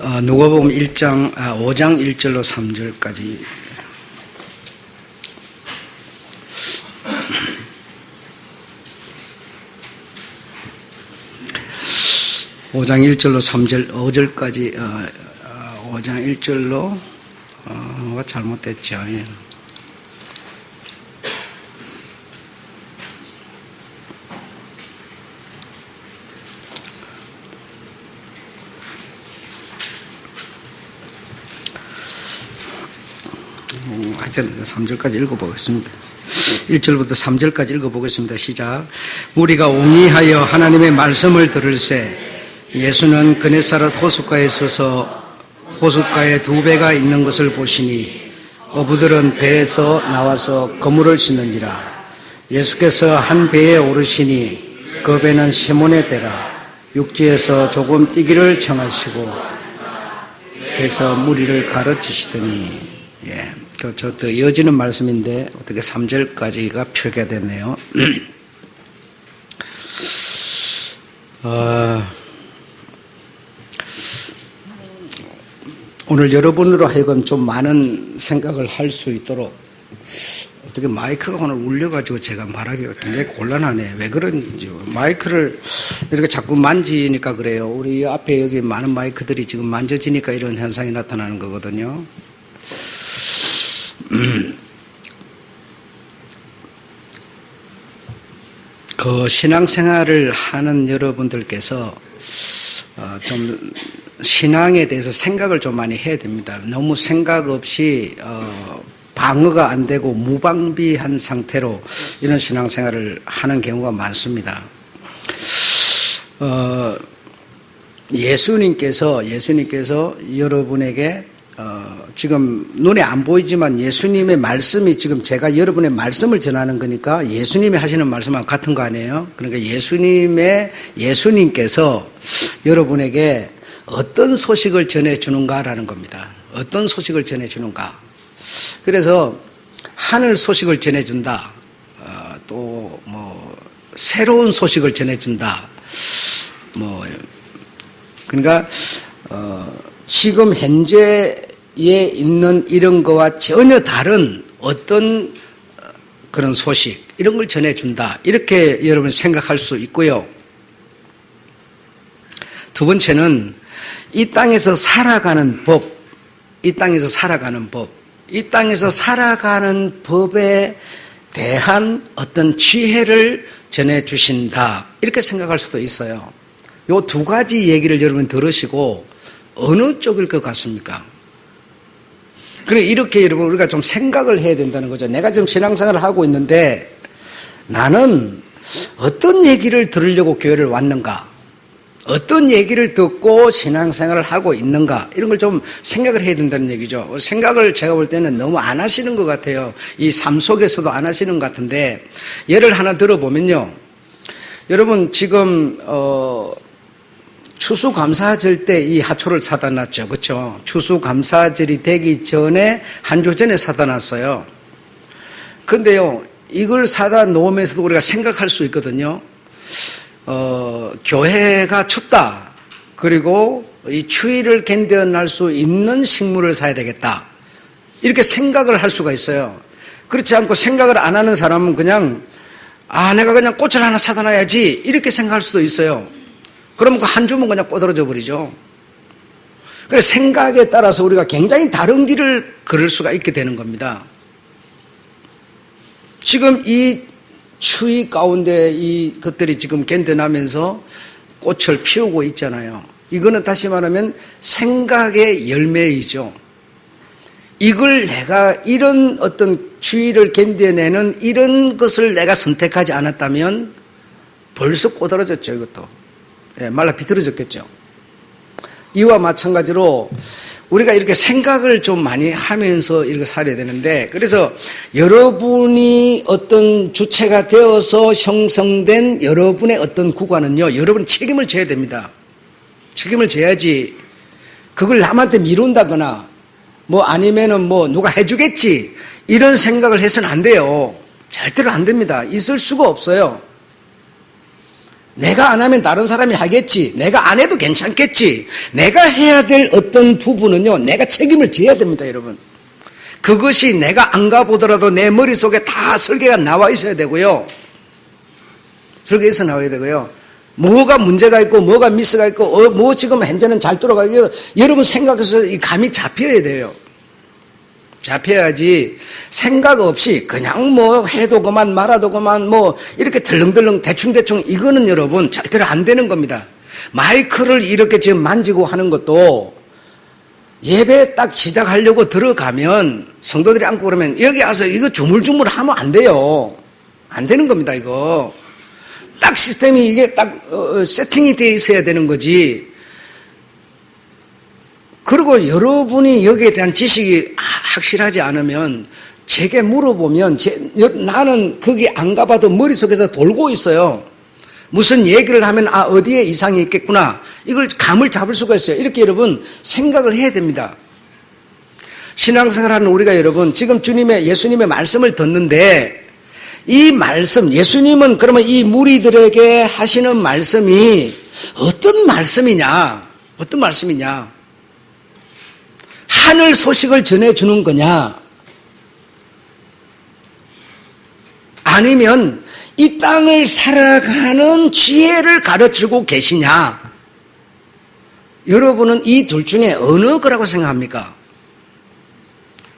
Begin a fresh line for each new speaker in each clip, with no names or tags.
누가복음 5장 1절로 3절까지. (5장 1절로 3절) 5절까지 5장 1절로 잘못됐죠. 예. 하여튼 3절까지 읽어보겠습니다. 1절부터 3절까지 읽어보겠습니다. 시작. 무리가 옹이하여 하나님의 말씀을 들을새 예수는 그네사렛 호숫가에 서서 호숫가에 두 배가 있는 것을 보시니 어부들은 배에서 나와서 그물을 씻는지라. 예수께서 한 배에 오르시니 그 배는 시몬의 배라. 육지에서 조금 뛰기를 청하시고 배에서 무리를 가르치시더니. 예. 또 이어지는 말씀인데 어떻게 3절까지가 표기가 됐네요. 오늘 여러분으로 하여금 좀 많은 생각을 할 수 있도록 어떻게 마이크가 오늘 울려가지고 제가 말하기가 굉장히 곤란하네. 왜 그런지. 마이크를 이렇게 자꾸 만지니까 그래요. 우리 앞에 여기 많은 마이크들이 지금 만져지니까 이런 현상이 나타나는 거거든요. 그 신앙생활을 하는 여러분들께서 좀 신앙에 대해서 생각을 좀 많이 해야 됩니다. 너무 생각 없이 방어가 안 되고 무방비한 상태로 이런 신앙생활을 하는 경우가 많습니다. 예수님께서 여러분에게 지금 눈에 안 보이지만 예수님의 말씀이 지금 제가 여러분의 말씀을 전하는 거니까 예수님이 하시는 말씀하고 같은 거 아니에요? 그러니까 예수님께서 여러분에게 어떤 소식을 전해주는가라는 겁니다. 어떤 소식을 전해주는가. 그래서 하늘 소식을 전해준다. 또 새로운 소식을 전해준다. 그러니까 지금 현재에 있는 이런 거와 전혀 다른 어떤 그런 소식, 이런 걸 전해준다. 이렇게 여러분 생각할 수 있고요. 두 번째는 이 땅에서 살아가는 법, 이 땅에서 살아가는 법에 대한 어떤 지혜를 전해주신다. 이렇게 생각할 수도 있어요. 요 두 가지 얘기를 여러분 들으시고 어느 쪽일 것 같습니까? 그래, 이렇게 여러분 우리가 좀 생각을 해야 된다는 거죠. 내가 지금 신앙생활을 하고 있는데 나는 어떤 얘기를 들으려고 교회를 왔는가? 어떤 얘기를 듣고 신앙생활을 하고 있는가? 이런 걸 좀 생각을 해야 된다는 얘기죠. 생각을 제가 볼 때는 너무 안 하시는 것 같아요. 이 삶 속에서도 안 하시는 것 같은데, 예를 하나 들어보면요. 여러분 지금 추수감사절 때 이 하초를 사다 놨죠. 그렇죠? 추수감사절이 되기 전에 한 주 전에 사다 놨어요. 근데요, 이걸 사다 놓으면서도 우리가 생각할 수 있거든요. 교회가 춥다. 그리고 이 추위를 견뎌낼 수 있는 식물을 사야 되겠다. 이렇게 생각을 할 수가 있어요. 그렇지 않고 생각을 안 하는 사람은 그냥 내가 그냥 꽃을 하나 사다 놔야지 이렇게 생각할 수도 있어요. 그러면 그 한 주면 그냥 꼬드러져 버리죠. 그래서 생각에 따라서 우리가 굉장히 다른 길을 걸을 수가 있게 되는 겁니다. 지금 이 추위 가운데 이 것들이 지금 견뎌나면서 꽃을 피우고 있잖아요. 이거는 다시 말하면 생각의 열매이죠. 이걸 내가 이런 어떤 추위를 견뎌내는 이런 것을 내가 선택하지 않았다면 벌써 꼬드러졌죠, 이것도. 예, 말라 비틀어졌겠죠. 이와 마찬가지로 우리가 이렇게 생각을 좀 많이 하면서 이렇게 살아야 되는데, 그래서 여러분이 어떤 주체가 되어서 형성된 여러분의 어떤 구간은요, 여러분이 책임을 져야 됩니다. 책임을 져야지 그걸 남한테 미룬다거나 아니면은 누가 해주겠지 이런 생각을 해서는 안 돼요. 절대로 안 됩니다. 있을 수가 없어요. 내가 안 하면 다른 사람이 하겠지. 내가 안 해도 괜찮겠지. 내가 해야 될 어떤 부분은요, 내가 책임을 져야 됩니다, 여러분. 그것이 내가 안 가보더라도 내 머릿속에 다 설계가 나와 있어야 되고요. 설계에서 나와야 되고요. 뭐가 문제가 있고, 뭐가 미스가 있고, 뭐 지금 현재는 잘 돌아가고, 여러분 생각해서 이 감이 잡혀야 돼요. 잡혀야지 생각 없이 그냥 뭐 해도 그만 말아도 그만 뭐 이렇게 덜렁덜렁 대충대충 이거는 여러분 절대로 안 되는 겁니다. 마이크를 이렇게 지금 만지고 하는 것도 예배 딱 시작하려고 들어가면 성도들이 앉고 그러면 여기 와서 이거 주물주물 하면 안 돼요. 안 되는 겁니다, 이거. 딱 시스템이 이게 딱 세팅이 되어 있어야 되는 거지. 그리고 여러분이 여기에 대한 지식이 확실하지 않으면 제게 물어보면 나는 거기 안 가봐도 머릿속에서 돌고 있어요. 무슨 얘기를 하면 어디에 이상이 있겠구나. 이걸 감을 잡을 수가 있어요. 이렇게 여러분 생각을 해야 됩니다. 신앙생활하는 우리가 여러분 지금 예수님의 말씀을 듣는데 이 말씀, 예수님은 그러면 이 무리들에게 하시는 말씀이 어떤 말씀이냐? 어떤 말씀이냐? 하늘 소식을 전해주는 거냐? 아니면 이 땅을 살아가는 지혜를 가르치고 계시냐? 여러분은 이 둘 중에 어느 거라고 생각합니까?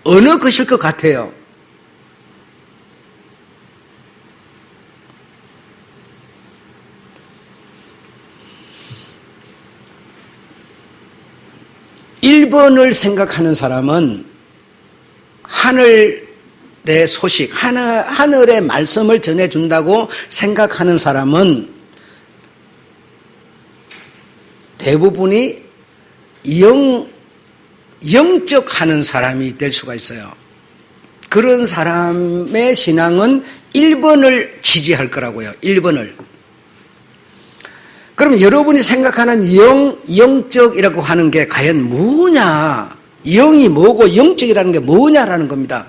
어느 것일 것 같아요? (1번을) 생각하는 사람은 하늘의 소식, 하늘의 말씀을 전해준다고 생각하는 사람은 대부분이 영적 하는 사람이 될 수가 있어요. 그런 사람의 신앙은 1번을 지지할 거라고요. 1번을. 그럼 여러분이 생각하는 영적이라고 하는 게 과연 뭐냐? 영이 뭐고 영적이라는 게 뭐냐라는 겁니다.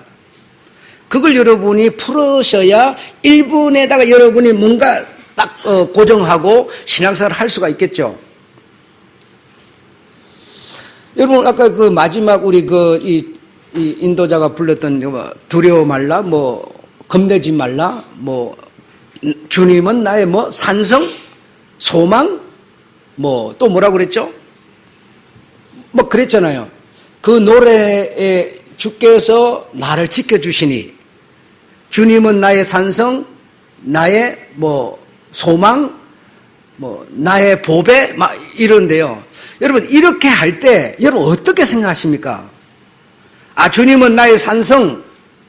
그걸 여러분이 풀으셔야 1번에다가 여러분이 뭔가 딱 고정하고 신앙생활을 할 수가 있겠죠. 여러분 아까 그 마지막 우리 이 인도자가 불렀던 두려워 말라, 겁내지 말라, 주님은 나의 산성, 소망, 또 뭐라고 그랬죠? 그랬잖아요. 그 노래에 주께서 나를 지켜주시니, 주님은 나의 산성, 나의 소망, 나의 보배, 이런데요. 여러분, 이렇게 할 때, 여러분 어떻게 생각하십니까? 주님은 나의 산성,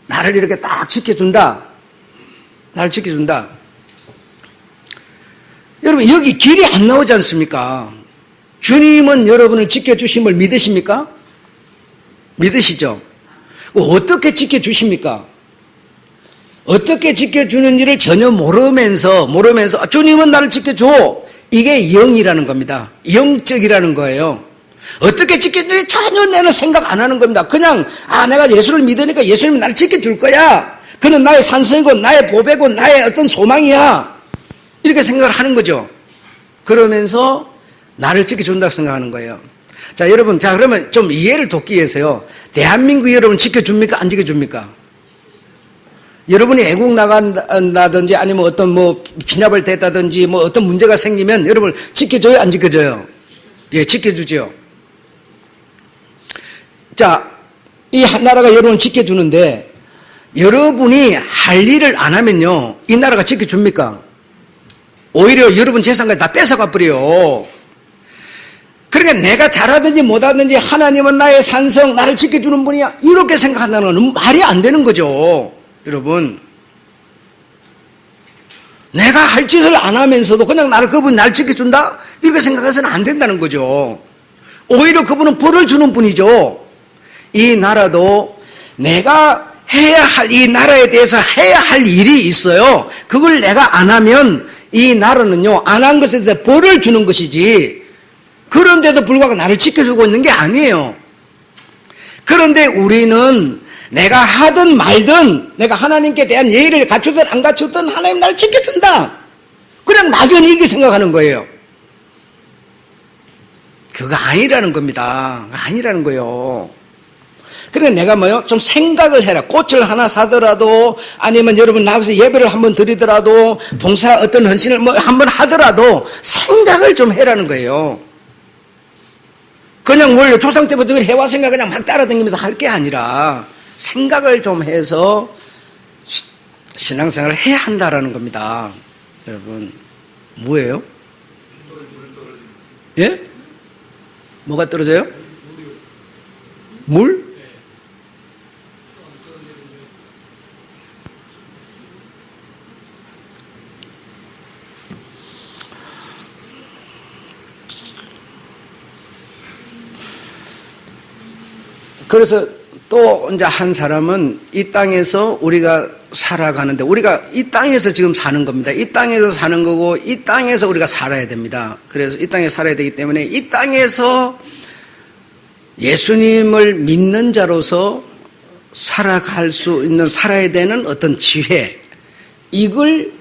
나를 이렇게 딱 지켜준다. 나를 지켜준다. 여러분 여기 길이 안 나오지 않습니까? 주님은 여러분을 지켜주심을 믿으십니까? 믿으시죠? 어떻게 지켜주십니까? 어떻게 지켜주는지를 전혀 모르면서 주님은 나를 지켜줘. 이게 영이라는 겁니다. 영적이라는 거예요. 어떻게 지켜주는지 전혀 내는 생각 안 하는 겁니다. 그냥 내가 예수를 믿으니까 예수님이 나를 지켜줄 거야. 그는 나의 산성이고 나의 보배고 나의 어떤 소망이야. 이렇게 생각을 하는 거죠. 그러면서 나를 지켜준다고 생각하는 거예요. 자, 여러분, 그러면 좀 이해를 돕기 위해서요. 대한민국 여러분 지켜줍니까? 안 지켜줍니까? 여러분이 애국 나간다든지 아니면 어떤 피납을 됐다든지 어떤 문제가 생기면 여러분 지켜줘요? 안 지켜줘요? 예, 지켜주죠. 자, 이 나라가 여러분을 지켜주는데 여러분이 할 일을 안 하면요. 이 나라가 지켜줍니까? 오히려 여러분 재산까지 다 뺏어가 버려요. 그러니까 내가 잘하든지 못하든지 하나님은 나의 산성, 나를 지켜주는 분이야. 이렇게 생각한다는 건 말이 안 되는 거죠. 여러분. 내가 할 짓을 안 하면서도 그냥 그분이 나를 지켜준다? 이렇게 생각해서는 안 된다는 거죠. 오히려 그분은 벌을 주는 분이죠. 이 나라도 내가 해야 할, 이 나라에 대해서 해야 할 일이 있어요. 그걸 내가 안 하면 이 나라는요, 안 한 것에 대해서 벌을 주는 것이지, 그런데도 불구하고 나를 지켜주고 있는 게 아니에요. 그런데 우리는 내가 하든 말든, 내가 하나님께 대한 예의를 갖추든 안 갖추든 하나님 나를 지켜준다. 그냥 막연히 이렇게 생각하는 거예요. 그거 아니라는 겁니다. 아니라는 거예요. 그러니까 내가 뭐요? 좀 생각을 해라. 꽃을 하나 사더라도, 아니면 여러분 나와서 예배를 한번 드리더라도, 봉사 어떤 헌신을 뭐 한번 하더라도 생각을 좀 해라는 거예요. 그냥 원래 조상 때부터 해와 생각 그냥 막 따라다니면서 할 게 아니라 생각을 좀 해서 신앙생활을 해야 한다라는 겁니다. 여러분, 뭐예요? 예? 뭐가 떨어져요? 물? 그래서 또 이제 한 사람은 이 땅에서 우리가 살아가는데, 우리가 이 땅에서 지금 사는 겁니다. 이 땅에서 사는 거고 이 땅에서 우리가 살아야 됩니다. 그래서 이 땅에 살아야 되기 때문에 이 땅에서 예수님을 믿는 자로서 살아갈 수 있는, 살아야 되는 어떤 지혜, 이걸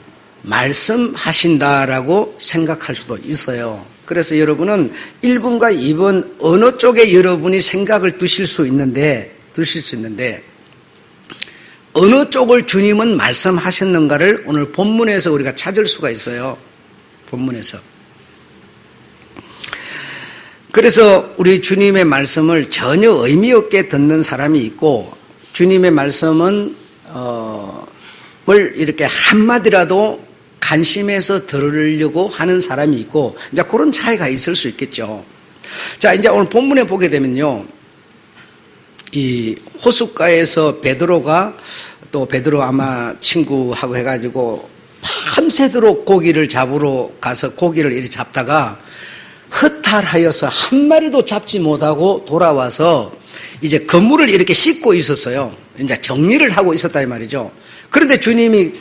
말씀하신다라고 생각할 수도 있어요. 그래서 여러분은 1번과 2번 어느 쪽에 여러분이 생각을 두실 수 있는데 어느 쪽을 주님은 말씀하셨는가를 오늘 본문에서 우리가 찾을 수가 있어요. 본문에서. 그래서 우리 주님의 말씀을 전혀 의미 없게 듣는 사람이 있고, 주님의 말씀은 뭘 이렇게 한마디라도 관심해서 들으려고 하는 사람이 있고, 이제 그런 차이가 있을 수 있겠죠. 자, 이제 오늘 본문에 보게 되면요, 이 호숫가에서 베드로가, 또 베드로 아마 친구하고 해가지고 밤새도록 고기를 잡으러 가서 고기를 이렇게 잡다가 허탈하여서 한 마리도 잡지 못하고 돌아와서 이제 그물을 이렇게 씻고 있었어요. 이제 정리를 하고 있었다 이 말이죠. 그런데 주님이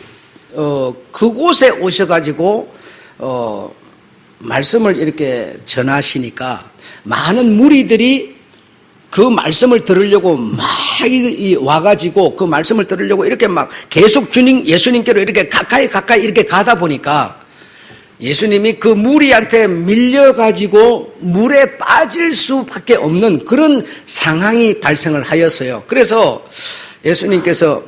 그곳에 오셔가지고 말씀을 이렇게 전하시니까 많은 무리들이 그 말씀을 들으려고 막 와가지고 그 말씀을 들으려고 이렇게 막 계속 예수님께로 이렇게 가까이 이렇게 가다 보니까 예수님이 그 무리한테 밀려가지고 물에 빠질 수밖에 없는 그런 상황이 발생을 하였어요. 그래서 예수님께서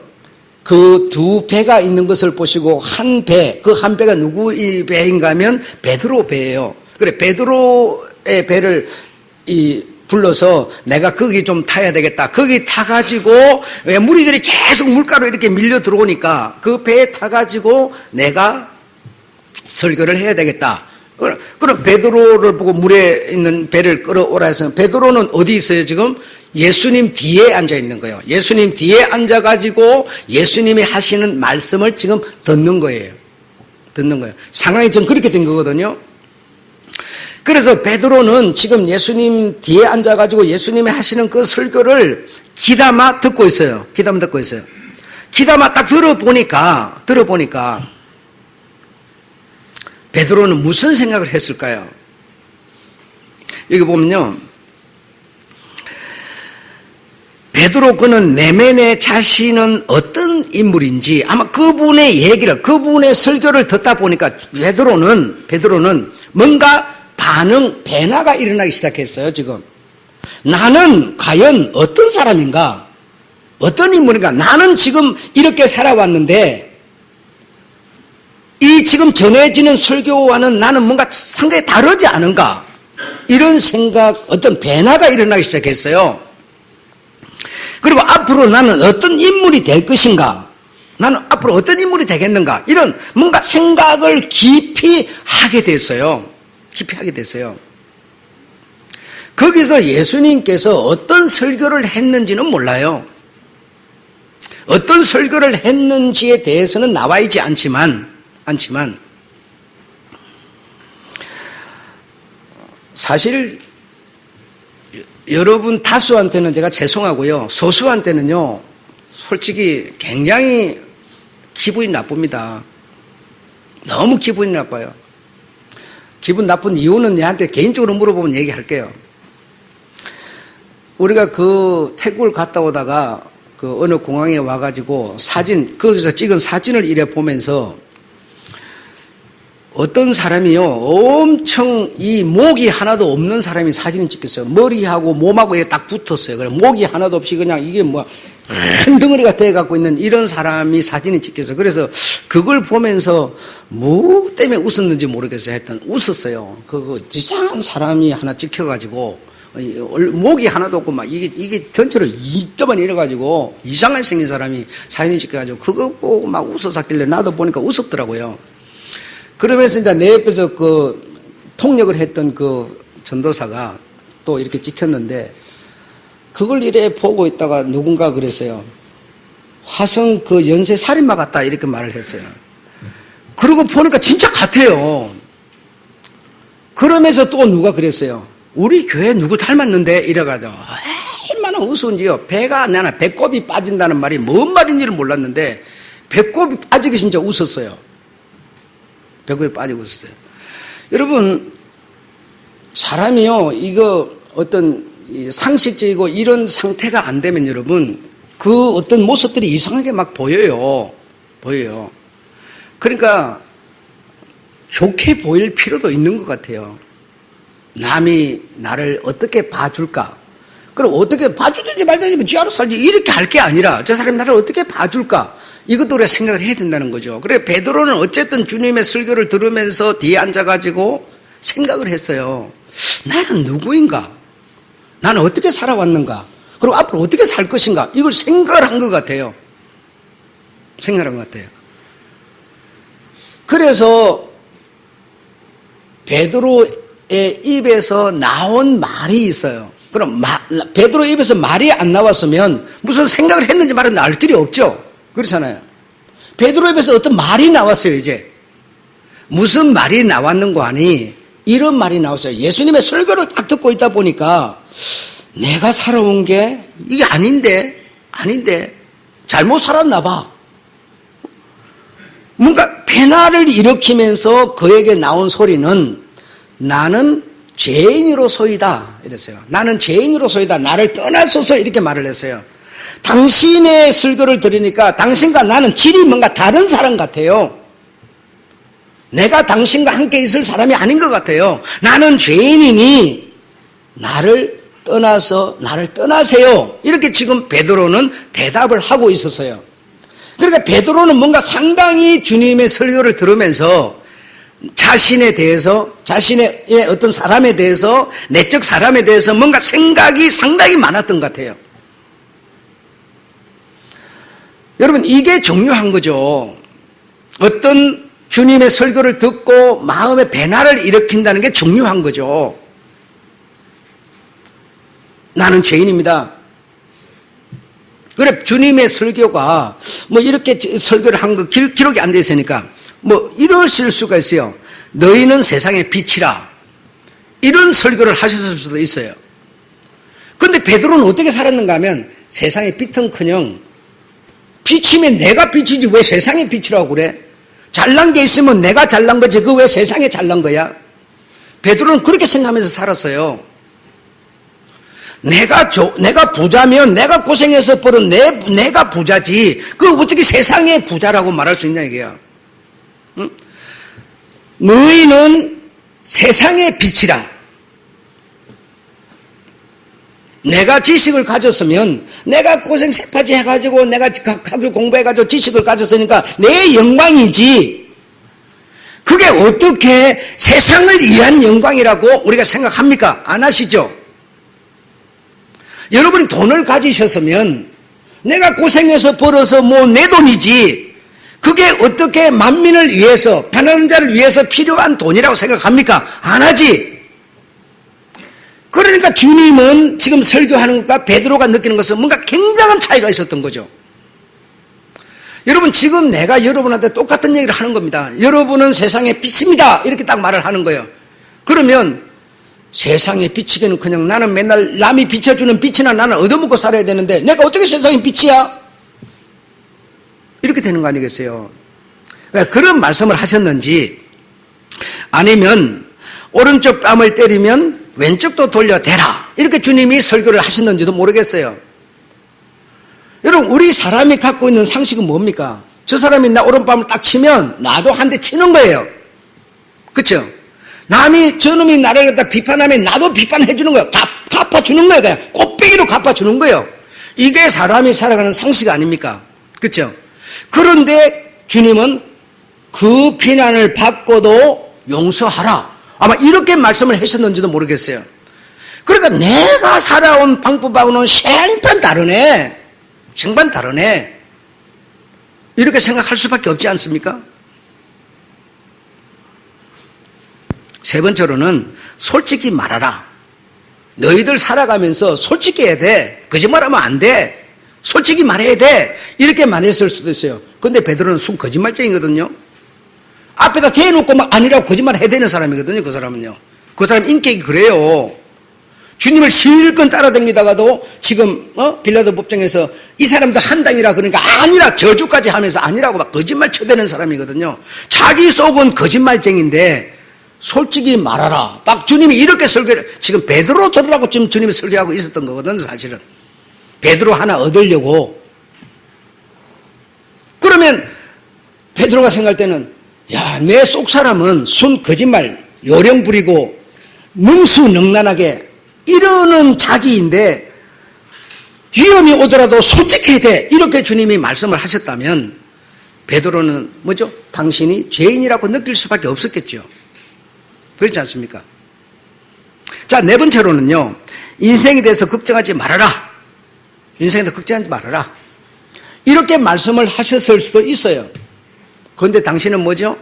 그 두 배가 있는 것을 보시고 한 배, 그 한 배가 누구의 배인가 하면 베드로 배예요. 그래, 베드로의 배를 불러서 내가 거기 좀 타야 되겠다. 거기 타가지고, 왜 무리들이 계속 물가로 이렇게 밀려 들어오니까 그 배에 타가지고 내가 설교를 해야 되겠다. 그럼 베드로를 보고 물에 있는 배를 끌어오라 해서, 베드로는 어디 있어요 지금? 예수님 뒤에 앉아 있는 거예요. 예수님 뒤에 앉아가지고 예수님이 하시는 말씀을 지금 듣는 거예요. 상황이 좀 그렇게 된 거거든요. 그래서 베드로는 지금 예수님 뒤에 앉아가지고 예수님이 하시는 그 설교를 귀담아 듣고 있어요. 귀담아 딱 들어보니까 베드로는 무슨 생각을 했을까요? 여기 보면요, 베드로 그는 내면의 자신은 어떤 인물인지 아마 그분의 설교를 듣다 보니까 베드로는 뭔가 변화가 일어나기 시작했어요. 지금 나는 과연 어떤 사람인가, 어떤 인물인가, 나는 지금 이렇게 살아왔는데 이 지금 전해지는 설교와는 나는 뭔가 상당히 다르지 않은가, 이런 생각, 어떤 변화가 일어나기 시작했어요. 그리고 앞으로 나는 어떤 인물이 될 것인가, 나는 앞으로 어떤 인물이 되겠는가, 이런 뭔가 생각을 깊이 하게 됐어요. 거기서 예수님께서 어떤 설교를 했는지는 몰라요. 어떤 설교를 했는지에 대해서는 나와 있지 않지만 사실 여러분 다수한테는 제가 죄송하고요, 소수한테는요 솔직히 굉장히 기분이 나쁩니다. 너무 기분이 나빠요. 기분 나쁜 이유는 내한테 개인적으로 물어보면 얘기할게요. 우리가 그 태국을 갔다 오다가 그 어느 공항에 와가지고 거기서 찍은 사진을 이래 보면서 어떤 사람이요, 엄청 이 목이 하나도 없는 사람이 사진을 찍혔어요. 머리하고 몸하고 이게 딱 붙었어요. 그래, 목이 하나도 없이 그냥 이게 뭐, 큰 덩어리가 돼갖고 있는 이런 사람이 사진이 찍혔어요. 그래서 그걸 보면서 뭐 때문에 웃었는지 모르겠어요. 하여튼 웃었어요. 이상한 사람이 하나 찍혀가지고, 목이 하나도 없고 막 이게 전체로 이떠만 이래가지고 이상하게 생긴 사람이 사진이 찍혀가지고 그거 보고 막 웃어서길래 나도 보니까 웃었더라고요. 그러면서 이제 내 옆에서 통역을 했던 전도사가 또 이렇게 찍혔는데 그걸 이래 보고 있다가 누군가 그랬어요. 화성 연쇄 살인마 같다 이렇게 말을 했어요. 그러고 보니까 진짜 같아요. 그러면서 또 누가 그랬어요. 우리 교회 누구 닮았는데 이래가지고 얼마나 우스운지요. 나는 배꼽이 빠진다는 말이 뭔 말인지를 몰랐는데 배꼽이 빠지기 진짜 웃었어요. 배꼽이 빠지고 있었어요. 여러분, 사람이요, 이거 어떤 상식적이고 이런 상태가 안 되면 여러분, 어떤 모습들이 이상하게 막 보여요. 그러니까 좋게 보일 필요도 있는 것 같아요. 남이 나를 어떻게 봐줄까? 그럼 어떻게 봐주든지 말든지 지하로 살지 이렇게 할 게 아니라 저 사람이 나를 어떻게 봐줄까? 이것도 우리가 생각을 해야 된다는 거죠. 그래 베드로는 어쨌든 주님의 설교를 들으면서 뒤에 앉아가지고 생각을 했어요. 나는 누구인가? 나는 어떻게 살아왔는가? 그리고 앞으로 어떻게 살 것인가? 이걸 생각을 한 것 같아요. 그래서 베드로의 입에서 나온 말이 있어요. 그럼 베드로 입에서 말이 안 나왔으면 무슨 생각을 했는지 말은 알 길이 없죠. 그렇잖아요. 베드로 입에서 어떤 말이 나왔어요. 이제 무슨 말이 나왔는고 하니 이런 말이 나왔어요. 예수님의 설교를 딱 듣고 있다 보니까 내가 살아온 게 이게 아닌데 잘못 살았나 봐. 뭔가 배나를 일으키면서 그에게 나온 소리는 나는 죄인으로소이다 이랬어요. 나는 죄인으로소이다. 나를 떠나소서 이렇게 말을 했어요. 당신의 설교를 들으니까 당신과 나는 질이 뭔가 다른 사람 같아요. 내가 당신과 함께 있을 사람이 아닌 것 같아요. 나는 죄인이니 나를 떠나세요. 이렇게 지금 베드로는 대답을 하고 있었어요. 그러니까 베드로는 뭔가 상당히 주님의 설교를 들으면서 자신에 대해서, 자신의 어떤 사람에 대해서, 내적 사람에 대해서 뭔가 생각이 상당히 많았던 것 같아요. 여러분, 이게 중요한 거죠. 어떤 주님의 설교를 듣고 마음의 변화를 일으킨다는 게 중요한 거죠. 나는 죄인입니다. 그래, 주님의 설교가 뭐 이렇게 설교를 한 거 기록이 안 돼 있으니까 뭐 이러실 수가 있어요. 너희는 세상의 빛이라. 이런 설교를 하셨을 수도 있어요. 그런데 베드로는 어떻게 살았는가 하면 세상의 빛은커녕 빛이면 내가 빛이지 왜 세상의 빛이라고 그래? 잘난 게 있으면 내가 잘난 거지 그 왜 세상에 잘난 거야? 베드로는 그렇게 생각하면서 살았어요. 내가 부자면 내가 고생해서 벌은 내가 부자지. 그 어떻게 세상의 부자라고 말할 수 있냐 이게야. 응? 너희는 세상의 빛이라. 내가 지식을 가졌으면 내가 고생 새파지 해가지고 내가 가지고 공부해가지고 지식을 가졌으니까 내 영광이지. 그게 어떻게 세상을 위한 영광이라고 우리가 생각합니까? 안 하시죠? 여러분이 돈을 가지셨으면 내가 고생해서 벌어서 뭐 내 돈이지 그게 어떻게 만민을 위해서 가난한 자를 위해서 필요한 돈이라고 생각합니까? 안 하지. 그러니까 주님은 지금 설교하는 것과 베드로가 느끼는 것은 뭔가 굉장한 차이가 있었던 거죠. 여러분 지금 내가 여러분한테 똑같은 얘기를 하는 겁니다. 여러분은 세상의 빛입니다. 이렇게 딱 말을 하는 거예요. 그러면 세상에 비치기는 그냥 나는 맨날 남이 비춰주는 빛이나 나는 얻어먹고 살아야 되는데 내가 어떻게 세상의 빛이야? 이렇게 되는 거 아니겠어요? 그러니까 그런 말씀을 하셨는지 아니면 오른쪽 뺨을 때리면 왼쪽도 돌려대라 이렇게 주님이 설교를 하셨는지도 모르겠어요. 여러분 우리 사람이 갖고 있는 상식은 뭡니까? 저 사람이 나 오른뺨을 딱 치면 나도 한 대 치는 거예요. 그쵸? 남이, 저놈이 나를 갖다 비판하면 나도 비판해 주는 거예요. 갚아주는 거예요. 그냥 꽃배기로 갚아주는 거예요. 이게 사람이 살아가는 상식 아닙니까? 그쵸? 그런데 주님은 그 비난을 받고도 용서하라. 아마 이렇게 말씀을 하셨는지도 모르겠어요. 그러니까 내가 살아온 방법하고는 생판 다르네. 생판 다르네. 이렇게 생각할 수밖에 없지 않습니까? 세 번째로는 솔직히 말하라. 너희들 살아가면서 솔직히 해야 돼. 거짓말하면 안 돼. 솔직히 말해야 돼. 이렇게 말했을 수도 있어요. 근데 베드로는 순 거짓말쟁이거든요. 앞에다 대놓고 막 아니라고 거짓말 해야 되는 사람이거든요. 그 사람은요. 그 사람 인격이 그래요. 주님을 실컷 따라다니다가도 지금 빌라도 법정에서 이 사람도 한당이라 그러니까 아니라 저주까지 하면서 아니라고 막 거짓말 쳐대는 사람이거든요. 자기 속은 거짓말쟁인데 솔직히 말하라. 딱 주님이 이렇게 설교를, 지금 베드로 들으라고 지금 주님이 설교하고 있었던 거거든요, 사실은. 베드로 하나 얻으려고. 그러면 베드로가 생각할 때는, 야, 내 속 사람은 순 거짓말, 요령 부리고, 능수능란하게 이러는 자기인데, 위험이 오더라도 솔직해야 돼. 이렇게 주님이 말씀을 하셨다면, 베드로는 뭐죠? 당신이 죄인이라고 느낄 수밖에 없었겠죠. 그렇지 않습니까? 자, 네 번째로는요, 인생에 대해서 걱정하지 말아라. 인생에 대해서 걱정하지 말아라. 이렇게 말씀을 하셨을 수도 있어요. 그런데 당신은 뭐죠?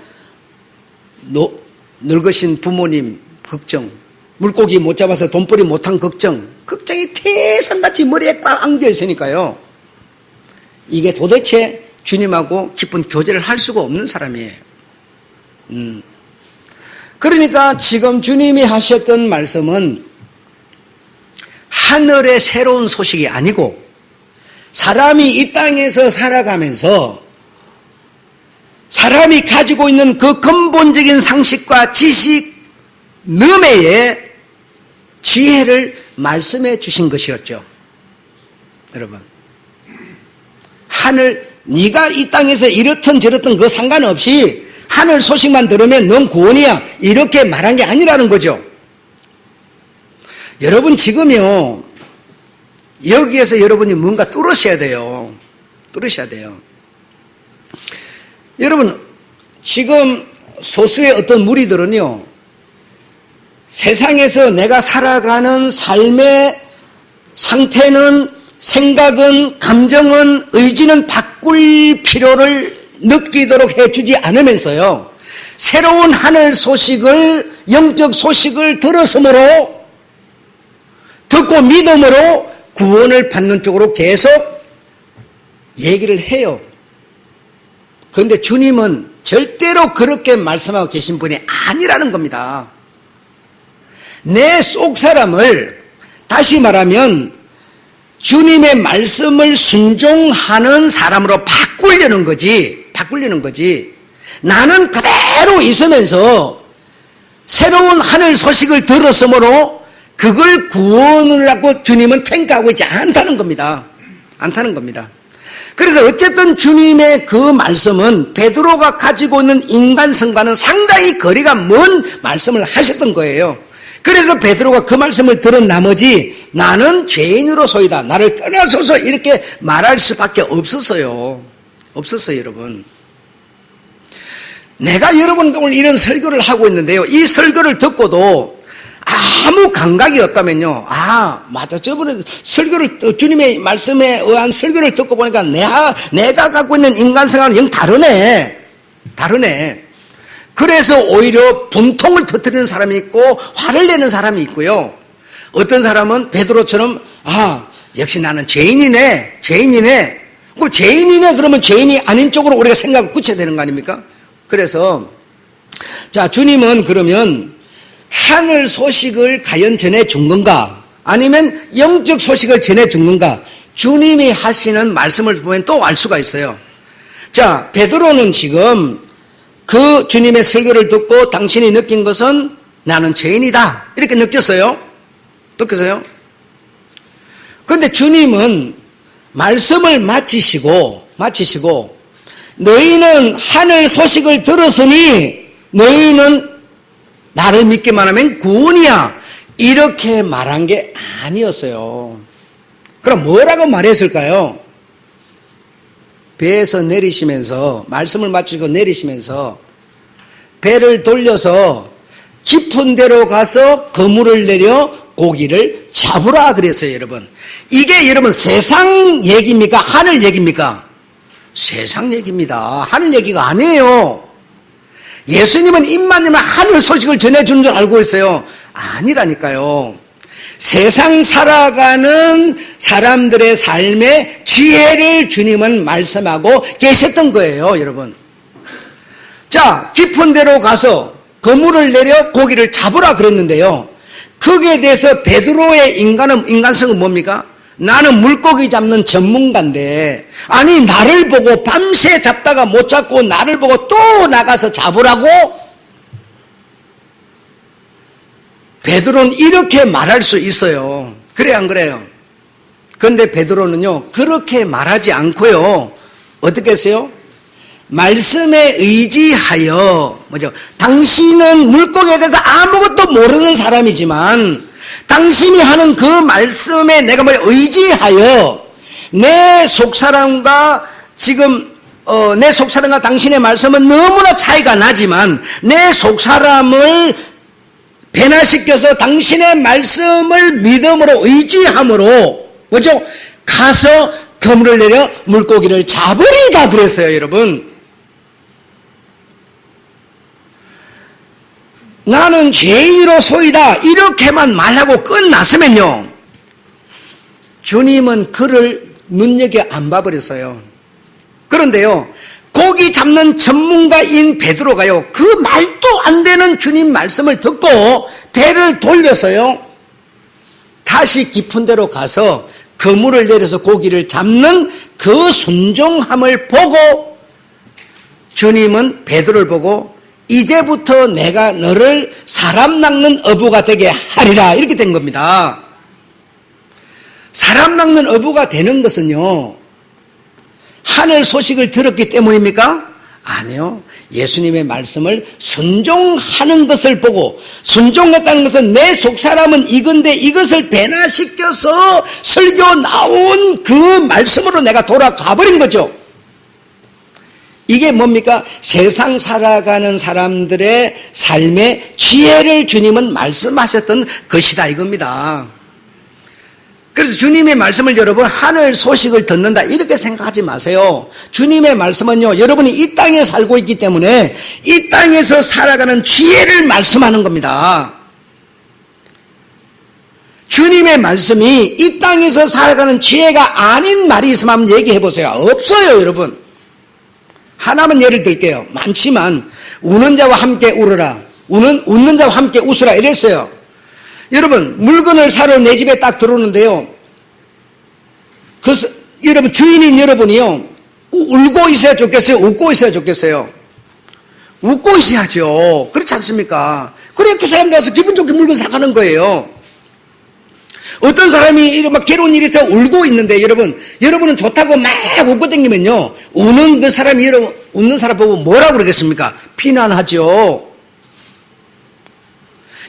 늙으신 부모님 걱정, 물고기 못 잡아서 돈벌이 못한 걱정이 태산같이 머리에 꽉 안겨 있으니까요. 이게 도대체 주님하고 깊은 교제를 할 수가 없는 사람이에요. 그러니까 지금 주님이 하셨던 말씀은 하늘의 새로운 소식이 아니고 사람이 이 땅에서 살아가면서 사람이 가지고 있는 그 근본적인 상식과 지식 너머의 지혜를 말씀해 주신 것이었죠. 여러분, 네가 이 땅에서 이렇든 저렇든 그 상관없이 하늘 소식만 들으면 넌 구원이야. 이렇게 말한 게 아니라는 거죠. 여러분 지금요, 여기에서 여러분이 뭔가 뚫으셔야 돼요. 뚫으셔야 돼요. 여러분, 지금 소수의 어떤 무리들은요, 세상에서 내가 살아가는 삶의 상태는, 생각은, 감정은, 의지는 바꿀 필요를 느끼도록 해주지 않으면서요, 새로운 하늘 소식을, 영적 소식을 들었으므로, 듣고 믿음으로 구원을 받는 쪽으로 계속 얘기를 해요. 그런데 주님은 절대로 그렇게 말씀하고 계신 분이 아니라는 겁니다. 내 속 사람을, 다시 말하면 주님의 말씀을 순종하는 사람으로 바꾸려는 거지. 나는 그대로 있으면서 새로운 하늘 소식을 들었으므로 그걸 구원을 하고 주님은 평가하고 있지 않다는 겁니다. 그래서 어쨌든 주님의 그 말씀은 베드로가 가지고 있는 인간성과는 상당히 거리가 먼 말씀을 하셨던 거예요. 그래서 베드로가 그 말씀을 들은 나머지 나는 죄인으로소이다, 나를 떠나소서, 이렇게 말할 수밖에 없었어요. 여러분. 내가 여러분 오늘 이런 설교를 하고 있는데요, 이 설교를 듣고도 아무 감각이 없다면요, 맞아, 저번에 설교를, 주님의 말씀에 의한 설교를 듣고 보니까 내가 갖고 있는 인간성과는 영 다르네. 그래서 오히려 분통을 터뜨리는 사람이 있고 화를 내는 사람이 있고요. 어떤 사람은 베드로처럼 역시 나는 죄인이네. 그럼 죄인이네 그러면 죄인이 아닌 쪽으로 우리가 생각을 굳혀야 되는 거 아닙니까? 그래서 자, 주님은 그러면 하늘 소식을 과연 전해준 건가? 아니면 영적 소식을 전해준 건가? 주님이 하시는 말씀을 보면 또 알 수가 있어요. 자, 베드로는 지금 그 주님의 설교를 듣고 당신이 느낀 것은 나는 죄인이다, 이렇게 느꼈어요. 그런데 주님은 말씀을 마치시고 너희는 하늘 소식을 들었으니 너희는 나를 믿기만 하면 구원이야. 이렇게 말한 게 아니었어요. 그럼 뭐라고 말했을까요? 배에서 내리시면서, 말씀을 마치고 내리시면서 배를 돌려서 깊은 데로 가서 그물을 내려 고기를 잡으라 그랬어요, 여러분. 이게 여러분 세상 얘기입니까? 하늘 얘기입니까? 세상 얘기입니다. 하늘 얘기가 아니에요. 예수님은 입만 열면 하늘 소식을 전해주는 줄 알고 있어요. 아니라니까요. 세상 살아가는 사람들의 삶에 지혜를 주님은 말씀하고 계셨던 거예요, 여러분. 자, 깊은 데로 가서 그물을 내려 고기를 잡으라 그랬는데요. 거기에 대해서 베드로의 인간성은 뭡니까? 나는 물고기 잡는 전문가인데, 아니 나를 보고 밤새 잡다가 못 잡고 나를 보고 또 나가서 잡으라고? 베드로는 이렇게 말할 수 있어요. 그래 안 그래요? 그런데 베드로는요 그렇게 말하지 않고요 어떻게 했어요? 말씀에 의지하여, 뭐죠? 당신은 물고기에 대해서 아무것도 모르는 사람이지만 당신이 하는 그 말씀에 내가 의지하여 내 속사람과 내 속사람과 당신의 말씀은 너무나 차이가 나지만 내 속사람을 변화시켜서 당신의 말씀을 믿음으로 의지함으로 뭐죠? 가서 그물을 내려 물고기를 잡으리다 그랬어요, 여러분. 나는 죄인으로소이다 이렇게만 말하고 끝났으면요 주님은 그를 눈여겨 안 봐버렸어요. 그런데요 고기 잡는 전문가인 베드로가요 그 말도 안 되는 주님 말씀을 듣고 배를 돌려서요 다시 깊은 데로 가서 그물을 내려서 고기를 잡는 그 순종함을 보고 주님은 베드로를 보고 이제부터 내가 너를 사람 낚는 어부가 되게 하리라 이렇게 된 겁니다. 사람 낚는 어부가 되는 것은요 하늘 소식을 들었기 때문입니까? 아니요. 예수님의 말씀을 순종하는 것을 보고, 순종했다는 것은 내 속사람은 이건데 이것을 변화시켜서 설교 나온 그 말씀으로 내가 돌아가 버린 거죠. 이게 뭡니까? 세상 살아가는 사람들의 삶의 지혜를 주님은 말씀하셨던 것이다 이겁니다. 그래서 주님의 말씀을 여러분 하늘 소식을 듣는다 이렇게 생각하지 마세요. 주님의 말씀은요 여러분이 이 땅에 살고 있기 때문에 이 땅에서 살아가는 지혜를 말씀하는 겁니다. 주님의 말씀이 이 땅에서 살아가는 지혜가 아닌 말이 있으면 한번 얘기해 보세요. 없어요, 여러분. 하나만 예를 들게요. 많지만 우는 자와 함께 울어라, 웃는 자와 함께 웃으라 이랬어요. 여러분 물건을 사러 내 집에 딱 들어오는데요 여러분 주인인 여러분이요 울고 있어야 좋겠어요? 웃고 있어야 좋겠어요? 웃고 있어야죠. 그렇지 않습니까? 그래 그 사람 가서 기분 좋게 물건 사가는 거예요. 어떤 사람이 막 괴로운 일이 있어 울고 있는데 여러분은 좋다고 막 웃고 다니면요 우는 그 사람이 여러분 웃는 사람 보고 뭐라고 그러겠습니까? 비난하죠.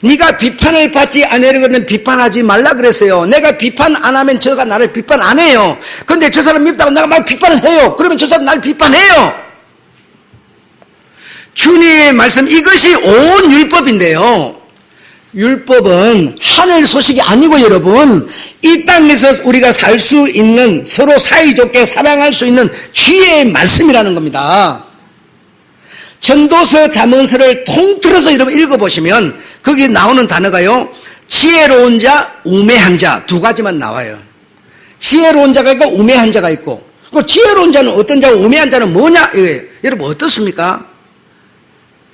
네가 비판을 받지 않으려거든 비판하지 말라 그랬어요. 내가 비판 안 하면 저가 나를 비판 안 해요. 근데 저 사람 밉다고 내가 막 비판을 해요. 그러면 저 사람 나를 비판해요. 주님의 말씀 이것이 온 율법인데요. 율법은 하늘 소식이 아니고 여러분 이 땅에서 우리가 살 수 있는 서로 사이좋게 사랑할 수 있는 지혜의 말씀이라는 겁니다. 전도서 잠언서를 통틀어서 여러분 읽어보시면 거기 나오는 단어가요 지혜로운 자, 우매한 자 두 가지만 나와요. 지혜로운 자가 있고 우매한 자가 있고 그 지혜로운 자는 어떤 자고 우매한 자는 뭐냐 이거예요. 여러분 어떻습니까?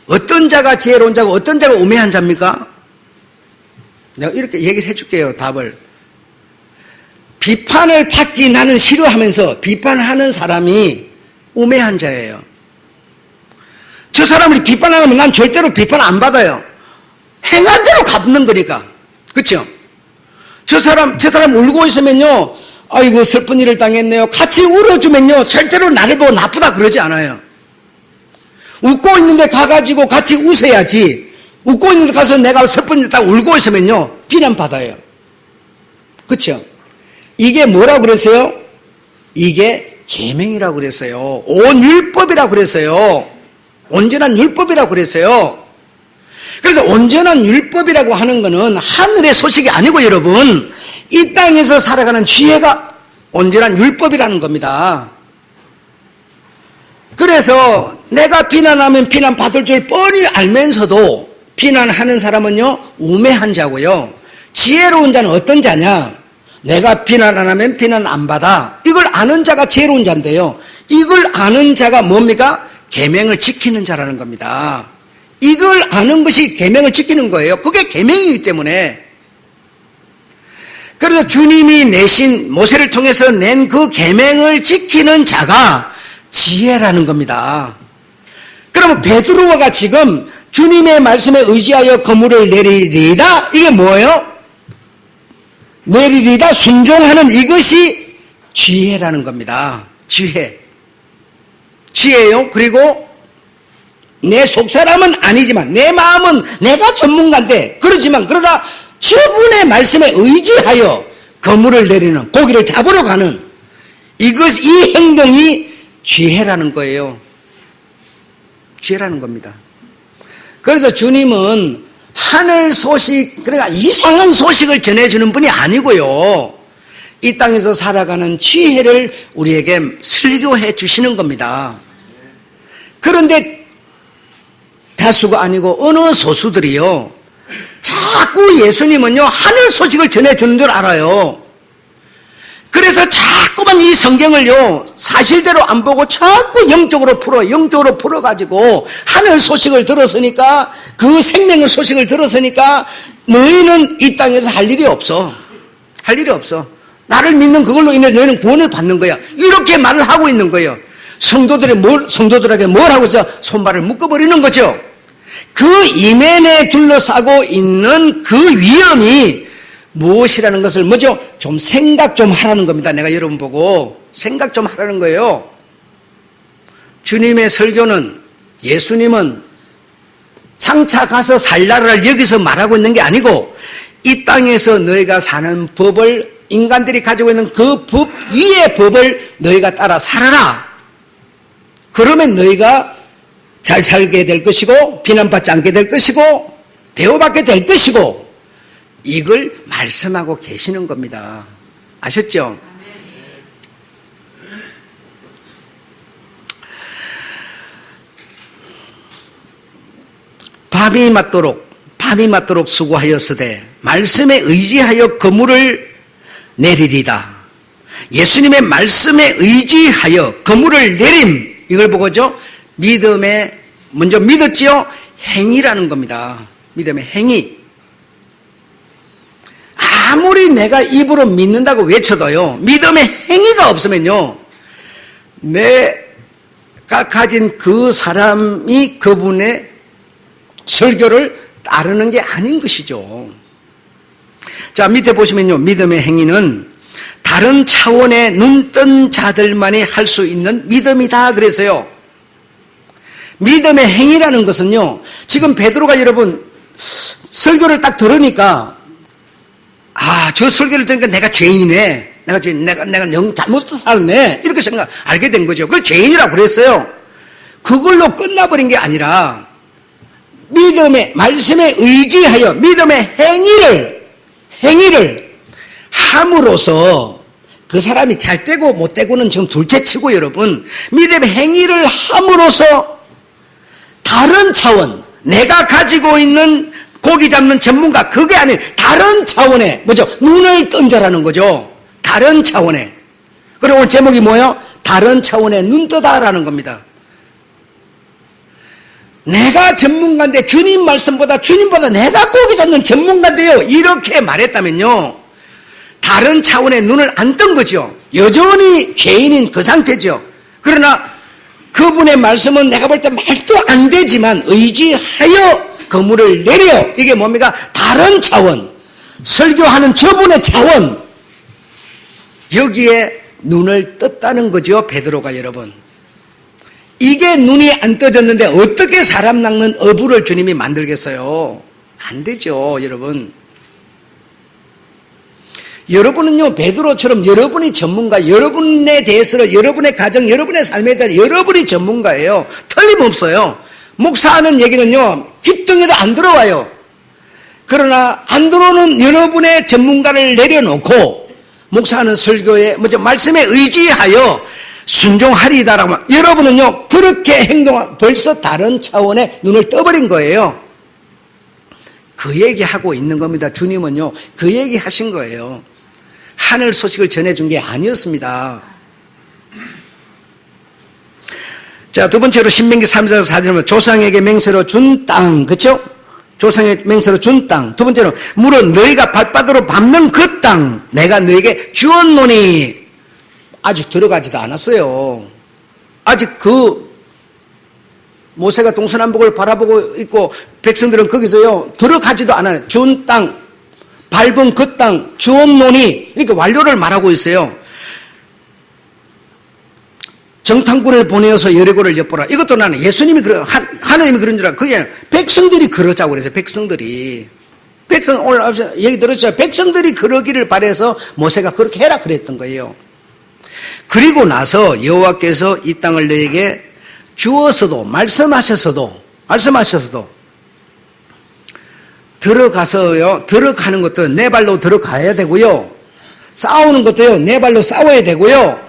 어떤 자가 지혜로운 자고 어떤 자가 우매한 자입니까? 내가 이렇게 얘기를 해줄게요. 답을. 비판을 받기 나는 싫어하면서 비판하는 사람이 우매한 자예요. 저 사람을 비판하면 난 절대로 비판 안 받아요. 행한 대로 갚는 거니까. 그렇죠? 저 사람 울고 있으면요 아이고 슬픈 일을 당했네요 같이 울어주면요 절대로 나를 보고 나쁘다 그러지 않아요. 웃고 있는데 가가지고 같이 웃어야지 웃고 있는데 가서 내가 슬픈데 딱 울고 있으면요, 비난받아요. 그렇죠? 이게 뭐라고 그랬어요? 이게 계명이라고 그랬어요. 온 율법이라고 그랬어요. 온전한 율법이라고 그랬어요. 그래서 온전한 율법이라고 하는 것은 하늘의 소식이 아니고 여러분, 이 땅에서 살아가는 지혜가 온전한 율법이라는 겁니다. 그래서 내가 비난하면 비난받을 줄 뻔히 알면서도 비난하는 사람은요, 우매한 자고요. 지혜로운 자는 어떤 자냐? 내가 비난 안 하면 비난 안 받아. 이걸 아는 자가 지혜로운 자인데요. 이걸 아는 자가 뭡니까? 계명을 지키는 자라는 겁니다. 이걸 아는 것이 계명을 지키는 거예요. 그게 계명이기 때문에. 그래서 주님이 내신 모세를 통해서 낸 그 계명을 지키는 자가 지혜라는 겁니다. 그러면 베드로가 지금 주님의 말씀에 의지하여 건물을 내리리다, 이게 뭐예요? 내리리다 순종하는 이것이 지혜라는 겁니다. 지혜요. 그리고 내 속사람은 아니지만 내 마음은 내가 전문가인데, 그러나 저분의 말씀에 의지하여 건물을 내리는, 고기를 잡으러 가는 이 행동이 지혜라는 거예요. 지혜라는 겁니다. 그래서 주님은 하늘 소식, 그러니까 이상한 소식을 전해주는 분이 아니고요, 이 땅에서 살아가는 지혜를 우리에게 설교해 주시는 겁니다. 그런데 다수가 아니고 어느 소수들이요, 자꾸 예수님은요, 하늘 소식을 전해주는 줄 알아요. 그래서 자꾸만 이 성경을요, 사실대로 안 보고 자꾸 영적으로 풀어가지고 하늘 소식을 들었으니까, 그 생명의 소식을 들었으니까 너희는 이 땅에서 할 일이 없어. 나를 믿는 그걸로 인해 너희는 구원을 받는 거야. 이렇게 말을 하고 있는 거예요. 성도들에게 뭘 하고 있어? 손발을 묶어버리는 거죠. 그 이면에 둘러싸고 있는 그 위험이 무엇이라는 것을 뭐죠? 좀 생각 좀 하라는 겁니다. 내가 여러분 보고 생각 좀 하라는 거예요. 주님의 설교는, 예수님은 장차 가서 살 나라를 여기서 말하고 있는 게 아니고, 이 땅에서 너희가 사는 법을, 인간들이 가지고 있는 그 법 위의 법을 너희가 따라 살아라. 그러면 너희가 잘 살게 될 것이고, 비난받지 않게 될 것이고, 대우받게 될 것이고, 이걸 말씀하고 계시는 겁니다. 아셨죠? 밤이 맞도록 수고하였으되 말씀에 의지하여 건물을 내리리다. 예수님의 말씀에 의지하여 건물을 내림, 이걸 보고죠, 믿음에 먼저 믿었지요? 행위라는 겁니다. 믿음의 행위. 아무리 내가 입으로 믿는다고 외쳐도요, 믿음의 행위가 없으면요, 내가 가진 그 사람이 그분의 설교를 따르는 게 아닌 것이죠. 자, 밑에 보시면요, 믿음의 행위는 다른 차원의 눈뜬 자들만이 할 수 있는 믿음이다 그랬어요. 믿음의 행위라는 것은요, 지금 베드로가 여러분 설교를 딱 들으니까, 저 설교를 들으니까 내가 죄인이네, 내가 영 잘못 살았네, 이렇게 알게 된 거죠. 그래서 죄인이라고 그랬어요. 그걸로 끝나버린 게 아니라 믿음의 말씀에 의지하여 믿음의 행위를 함으로써, 그 사람이 잘 되고 못 되고는 지금 둘째치고 여러분, 믿음의 행위를 함으로써 다른 차원, 내가 가지고 있는 고기 잡는 전문가, 그게 아닌 다른 차원에, 뭐죠? 눈을 뜬 자라는 거죠. 다른 차원에. 그리고 오늘 제목이 뭐예요? 다른 차원에 눈 뜨다라는 겁니다. 내가 전문가인데, 주님보다 내가 고기 잡는 전문가인데요, 이렇게 말했다면요, 다른 차원의 눈을 안 뜬 거죠. 여전히 죄인인 그 상태죠. 그러나 그분의 말씀은 내가 볼 때 말도 안 되지만 의지하여 건물을 내려, 이게 뭡니까? 다른 차원, 설교하는 저분의 차원, 여기에 눈을 떴다는 거죠, 베드로가 여러분. 이게 눈이 안 떠졌는데 어떻게 사람 낚는 어부를 주님이 만들겠어요? 안 되죠, 여러분. 여러분은요, 베드로처럼 여러분이 전문가, 여러분에 대해서, 여러분의 가정, 여러분의 삶에 대한 여러분이 전문가예요. 틀림없어요. 목사하는 얘기는요, 귓등에도 안 들어와요. 그러나 안 들어오는 여러분의 전문가를 내려놓고 목사하는 설교에 먼저 말씀에 의지하여 순종하리이다라고 여러분은요 그렇게 행동한 벌써 다른 차원의 눈을 떠버린 거예요. 그 얘기하고 있는 겁니다. 주님은요 그 얘기 하신 거예요. 하늘 소식을 전해준 게 아니었습니다. 자, 두 번째로 신명기 3장 4절에 보면 조상에게 맹세로 준 땅, 그렇죠? 조상의 맹세로 준 땅. 두 번째로 물은 너희가 발바닥으로 밟는 그 땅 내가 너희에게 주었노니 아직 들어가지도 않았어요. 아직 그 모세가 동서남북을 바라보고 있고 백성들은 거기서요 들어가지도 않아요. 준 땅, 밟은 그 땅, 주었노니 이렇게 완료를 말하고 있어요. 정탐꾼을 보내어서 여리고를 엿보라. 이것도 나는 예수님이 하나님이 그런 줄 알고 그게 백성들이 그러자고 그랬어요. 백성들이. 오늘 얘기 들었죠. 백성들이 그러기를 바라서 모세가 그렇게 해라 그랬던 거예요. 그리고 나서 여호와께서 이 땅을 너에게 주어서도 말씀하셔서도 들어가는 것도 내 발로 들어가야 되고요. 싸우는 것도요 내 발로 싸워야 되고요.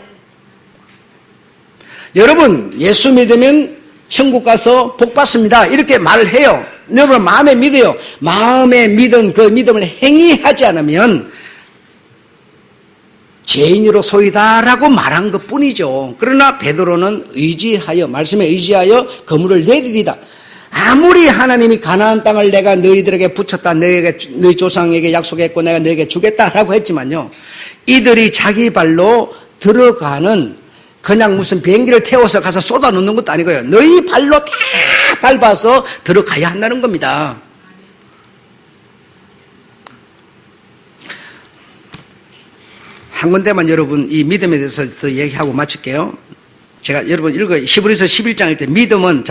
여러분 예수 믿으면 천국 가서 복 받습니다 이렇게 말을 해요. 여러분 마음에 믿어요. 마음에 믿은 그 믿음을 행위하지 않으면 죄인으로 소이다라고 말한 것뿐이죠. 그러나 베드로는 말씀에 의지하여 그물을 내리리다. 아무리 하나님이 가나안 땅을 내가 너희들에게 붙였다, 너희 조상에게 약속했고 내가 너희에게 주겠다라고 했지만요, 이들이 자기 발로 들어가는 그냥 무슨 비행기를 태워서 가서 쏟아 놓는 것도 아니고요. 너희 발로 다 밟아서 들어가야 한다는 겁니다. 한 군데만 여러분 이 믿음에 대해서 더 얘기하고 마칠게요. 제가 여러분 히브리서 11장일 때 믿음은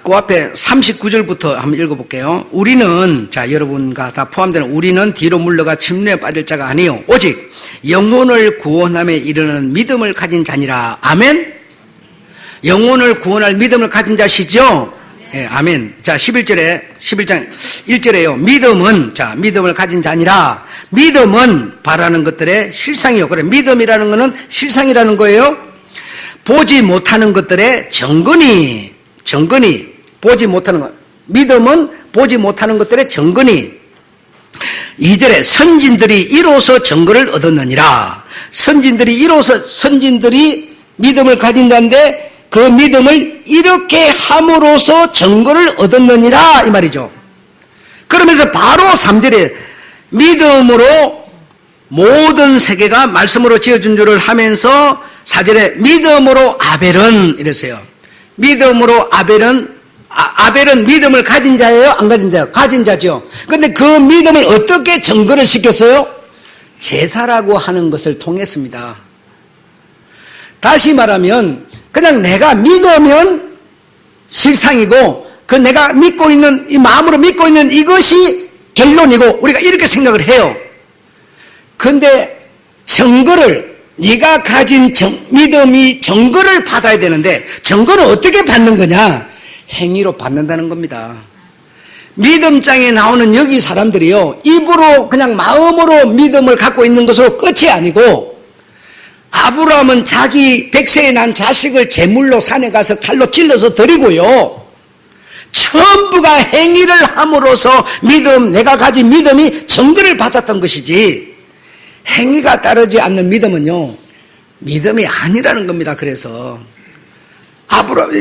그 앞에 39절부터 한번 읽어볼게요. 우리는 여러분과 다 포함되는 우리는 뒤로 물러가 침례에 빠질 자가 아니요 오직 영혼을 구원함에 이르는 믿음을 가진 자니라. 아멘. 영혼을 구원할 믿음을 가진 자시죠. 예, 아멘. 11장 1절에요. 믿음을 가진 자니라. 믿음은 바라는 것들의 실상이요. 그래, 믿음이라는 것은 실상이라는 거예요. 보지 못하는 것들의 증거니. 보지 못하는 것. 믿음은 보지 못하는 것들의 증거니. 2절에 선진들이 이로써 증거를 얻었느니라. 선진들이 믿음을 가진다는데 그 믿음을 이렇게 함으로써 증거를 얻었느니라 이 말이죠. 그러면서 바로 3절에 믿음으로 모든 세계가 말씀으로 지어준 줄을 하면서 4절에 믿음으로 아벨은 이랬어요. 믿음으로 아벨은 믿음을 가진 자예요? 안 가진 자예요? 가진 자죠. 그런데 그 믿음을 어떻게 증거를 시켰어요? 제사라고 하는 것을 통했습니다. 다시 말하면 그냥 내가 믿으면 실상이고 그 내가 믿고 있는 이 마음으로 믿고 있는 이것이 결론이고 우리가 이렇게 생각을 해요. 그런데 증거를 네가 가진 믿음이 증거를 받아야 되는데 증거는 어떻게 받는 거냐? 행위로 받는다는 겁니다. 믿음장에 나오는 여기 사람들이요 입으로 그냥 마음으로 믿음을 갖고 있는 것으로 끝이 아니고 아브라함은 자기 100세에 난 자식을 제물로 산에 가서 칼로 찔러서 드리고요. 전부가 행위를 함으로써 내가 가진 믿음이 증거를 받았던 것이지 행위가 따르지 않는 믿음은요, 믿음이 아니라는 겁니다. 그래서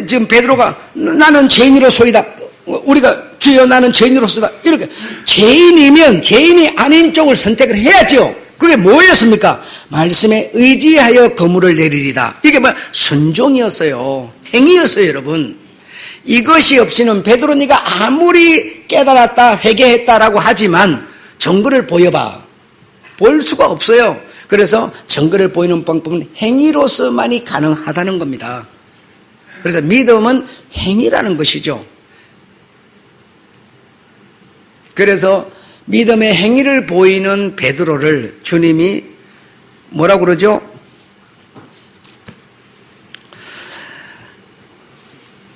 지금 베드로가 나는 죄인으로소이다. 우리가 주여 나는 죄인으로소이다. 이렇게 죄인이면 죄인이 아닌 쪽을 선택을 해야죠. 그게 뭐였습니까? 말씀에 의지하여 그물을 내리리다. 이게 순종이었어요. 행위였어요, 여러분. 이것이 없이는 베드로 네가 아무리 깨달았다, 회개했다라고 하지만 증거를 보여봐. 볼 수가 없어요. 그래서 증거를 보이는 방법은 행위로서만이 가능하다는 겁니다. 그래서 믿음은 행위라는 것이죠. 그래서 믿음의 행위를 보이는 베드로를 주님이 뭐라고 그러죠?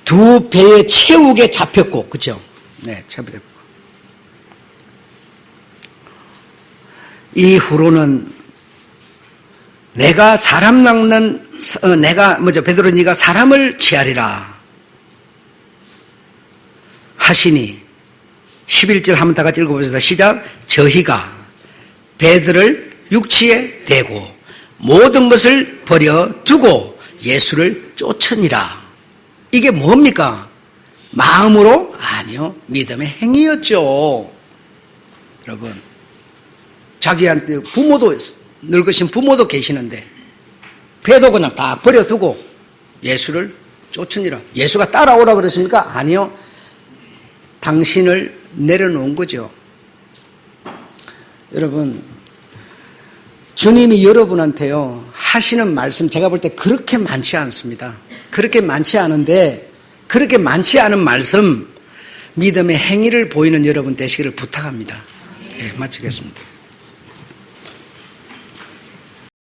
두 배에 채우게 잡혔고, 그죠? 네, 잡혔고. 이후로는 베드로 네가 사람을 취하리라 하시니 11절 한번 다 같이 읽어보겠습니다. 시작. 저희가 베드로를 육지에 대고 모든 것을 버려두고 예수를 쫓으니라. 이게 뭡니까? 마음으로? 아니요. 믿음의 행위였죠. 여러분, 자기한테 부모도, 늙으신 부모도 계시는데 배도 그냥 딱 버려두고 예수를 쫓으니라. 예수가 따라오라 그랬습니까? 아니요. 당신을 내려놓은 거죠. 여러분, 주님이 여러분한테요 하시는 말씀 제가 볼 때 그렇게 많지 않습니다. 그렇게 많지 않은데 그렇게 많지 않은 말씀 믿음의 행위를 보이는 여러분 되시기를 부탁합니다. 네, 마치겠습니다.